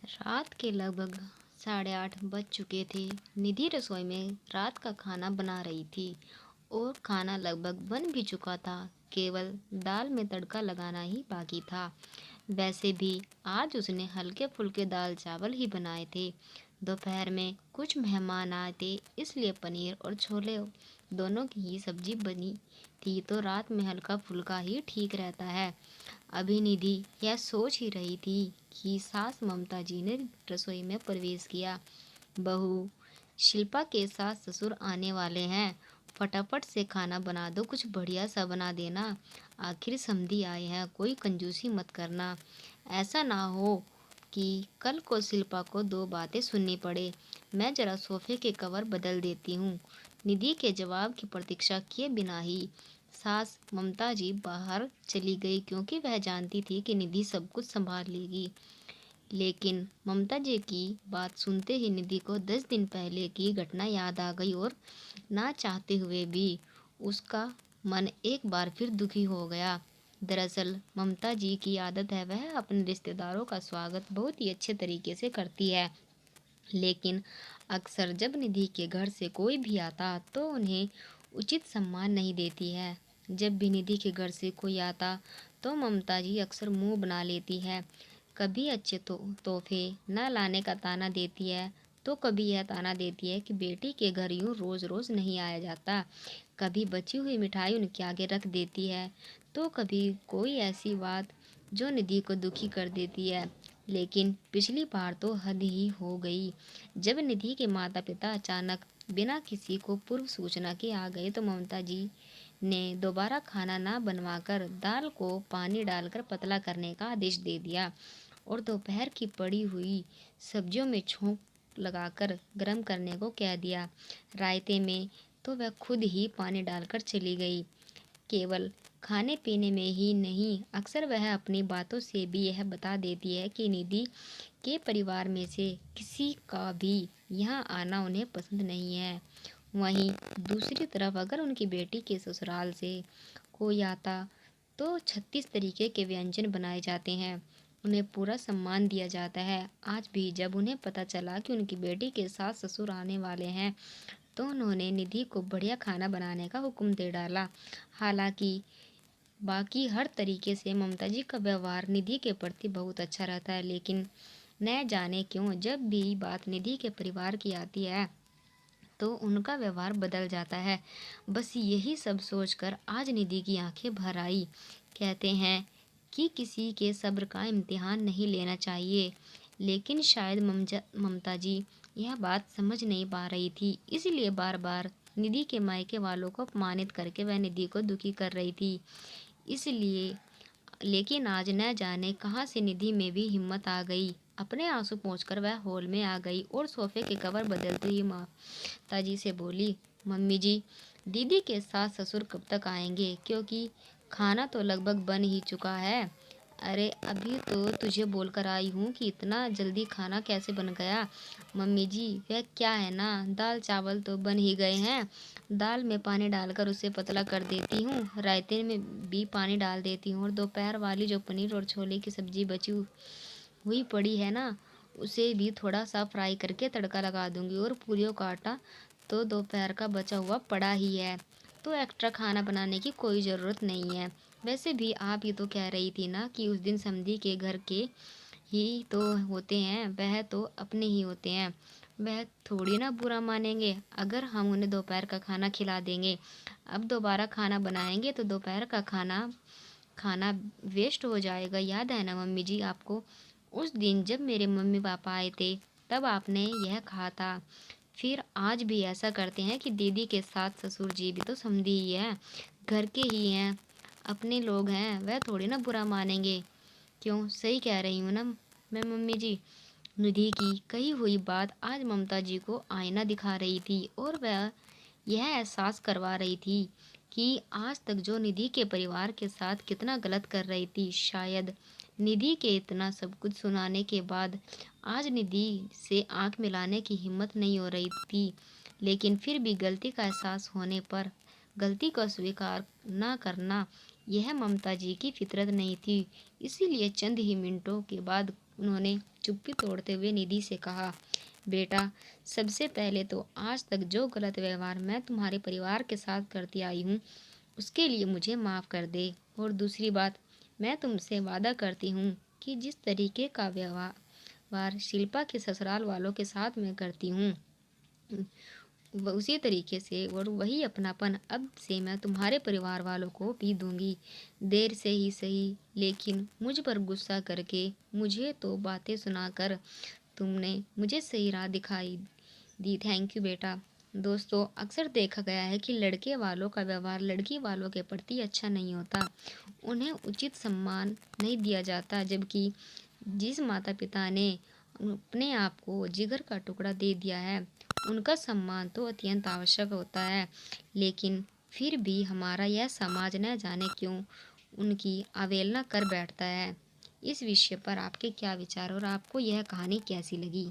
रात के लगभग 8:30 बज चुके थे। निधि रसोई में रात का खाना बना रही थी और खाना लगभग बन भी चुका था। केवल दाल में तड़का लगाना ही बाकी था। वैसे भी आज उसने हल्के फुल्के दाल चावल ही बनाए थे। दोपहर में कुछ मेहमान आए थे, इसलिए पनीर और छोले दोनों की ही सब्जी बनी थी, तो रात में हल्का फुल्का ही ठीक रहता है। अभी निधि यह सोच ही रही थी कि सास ममता जी ने रसोई में प्रवेश किया। बहू शिल्पा के सास ससुर आने वाले हैं, फटाफट से खाना बना दो, कुछ बढ़िया सा बना देना। आखिर समधी आए हैं, कोई कंजूसी मत करना। ऐसा ना हो कि कल को शिल्पा को दो बातें सुननी पड़े। मैं जरा सोफे के कवर बदल देती हूँ। निधि के जवाब की प्रतीक्षा किए बिना ही सास ममता जी बाहर चली गई, क्योंकि वह जानती थी कि निधि सब कुछ संभाल लेगी। लेकिन ममता जी की बात सुनते ही निधि को 10 दिन पहले की घटना याद आ गई और ना चाहते हुए भी उसका मन एक बार फिर दुखी हो गया। दरअसल ममता जी की आदत है, वह अपने रिश्तेदारों का स्वागत बहुत ही अच्छे तरीके से करती है। लेकिन अक्सर जब निधि के घर से कोई भी आता तो उन्हें उचित सम्मान नहीं देती है। जब भी निधि के घर से कोई आता तो ममता जी अक्सर मुंह बना लेती है। कभी अच्छे तोहफे न लाने का ताना देती है, तो कभी यह ताना देती है कि बेटी के घर यूं रोज रोज नहीं आया जाता। कभी बची हुई मिठाई उनके आगे रख देती है, तो कभी कोई ऐसी बात जो निधि को दुखी कर देती है। लेकिन पिछली बार तो हद ही हो गई। जब निधि के माता पिता अचानक बिना किसी को पूर्व सूचना के आ गए, तो ममता जी ने दोबारा खाना ना बनवाकर दाल को पानी डालकर पतला करने का आदेश दे दिया और दोपहर की पड़ी हुई सब्जियों में छोंक लगाकर गर्म करने को कह दिया। रायते में तो वह खुद ही पानी डालकर चली गई। केवल खाने पीने में ही नहीं, अक्सर वह अपनी बातों से भी यह बता देती है कि निधि के परिवार में से किसी का भी यहाँ आना उन्हें पसंद नहीं है। वहीं दूसरी तरफ अगर उनकी बेटी के ससुराल से कोई आता तो 36 तरीके के व्यंजन बनाए जाते हैं, उन्हें पूरा सम्मान दिया जाता है। आज भी जब उन्हें पता चला कि उनकी बेटी के सास ससुर आने वाले हैं, तो उन्होंने निधि को बढ़िया खाना बनाने का हुक्म दे डाला। हालांकि बाकी हर तरीके से ममता जी का व्यवहार निधि के प्रति बहुत अच्छा रहता है, लेकिन न जाने क्यों जब भी बात निधि के परिवार की आती है तो उनका व्यवहार बदल जाता है। बस यही सब सोचकर आज निधि की आंखें भर आई। कहते हैं कि किसी के सब्र का इम्तिहान नहीं लेना चाहिए, लेकिन शायद ममता जी यह बात समझ नहीं पा रही थी, इसलिए बार बार निधि के मायके वालों को अपमानित करके वह निधि को दुखी कर रही थी। इसलिए लेकिन आज न जाने कहाँ से निधि में भी हिम्मत आ गई। अपने आंसू पोंछकर वह हॉल में आ गई और सोफे के कवर बदलते ही माताजी से बोली, मम्मी जी, दीदी के सास ससुर कब तक आएंगे, क्योंकि खाना तो लगभग बन ही चुका है। अरे अभी तो तुझे बोलकर आई हूँ कि इतना जल्दी खाना कैसे बन गया। मम्मी जी, वह क्या है ना, दाल चावल तो बन ही गए हैं। दाल में पानी डालकर उसे पतला कर देती हूँ, रायते में भी पानी डाल देती हूँ और दोपहर वाली जो पनीर और छोले की सब्जी बची हुई पड़ी है ना, उसे भी थोड़ा सा फ्राई करके तड़का लगा दूंगी। और पूरियों का आटा तो दोपहर का बचा हुआ पड़ा ही है, तो एक्स्ट्रा खाना बनाने की कोई ज़रूरत नहीं है। वैसे भी आप ये तो कह रही थी ना कि उस दिन समधी के घर के ही तो होते हैं, वह तो अपने ही होते हैं। वह थोड़ी ना बुरा मानेंगे अगर हम उन्हें दोपहर का खाना खिला देंगे। अब दोबारा खाना बनाएंगे तो दोपहर का खाना खाना वेस्ट हो जाएगा। याद है ना मम्मी जी आपको, उस दिन जब मेरे मम्मी पापा आए थे तब आपने यह कहा था। फिर आज भी ऐसा करते हैं कि दीदी के साथ ससुर जी भी तो समधी ही है, घर के ही हैं, अपने लोग हैं, वह थोड़ी ना बुरा मानेंगे। क्यों, सही कह रही हूँ ना मैं मम्मी जी। निधि की कही हुई बात आज ममता जी को आईना दिखा रही थी और वह यह एहसास करवा रही थी कि आज तक जो निधि के परिवार के साथ कितना गलत कर रही थी, शायद निधि के इतना सब कुछ सुनाने के बाद आज निधि से आंख मिलाने की हिम्मत नहीं हो रही थी। लेकिन फिर भी गलती का एहसास होने पर गलती को स्वीकार न करना यह ममता जी की फितरत नहीं थी। इसीलिए चंद ही मिनटों के बाद उन्होंने चुप्पी तोड़ते हुए निधि से कहा, बेटा, सबसे पहले तो आज तक जो गलत व्यवहार मैं तुम्हारे परिवार के साथ करती आई हूँ, उसके लिए मुझे माफ़ कर दे। और दूसरी बात, मैं तुमसे वादा करती हूँ कि जिस तरीके का व्यवहार शिल्पा के ससुराल वालों के साथ मैं करती हूँ, उसी तरीके से और वही अपनापन अब से मैं तुम्हारे परिवार वालों को भी दूंगी। देर से ही सही, लेकिन मुझ पर गुस्सा करके, मुझे तो बातें सुनाकर तुमने मुझे सही राह दिखाई दी। थैंक यू बेटा। दोस्तों, अक्सर देखा गया है कि लड़के वालों का व्यवहार लड़की वालों के प्रति अच्छा नहीं होता। उन्हें उचित सम्मान नहीं दिया जाता, जबकि जिस माता पिता ने अपने आप को जिगर का टुकड़ा दे दिया है, उनका सम्मान तो अत्यंत आवश्यक होता है। लेकिन फिर भी हमारा यह समाज न जाने क्यों उनकी अवहेलना कर बैठता है। इस विषय पर आपके क्या विचार और आपको यह कहानी कैसी लगी?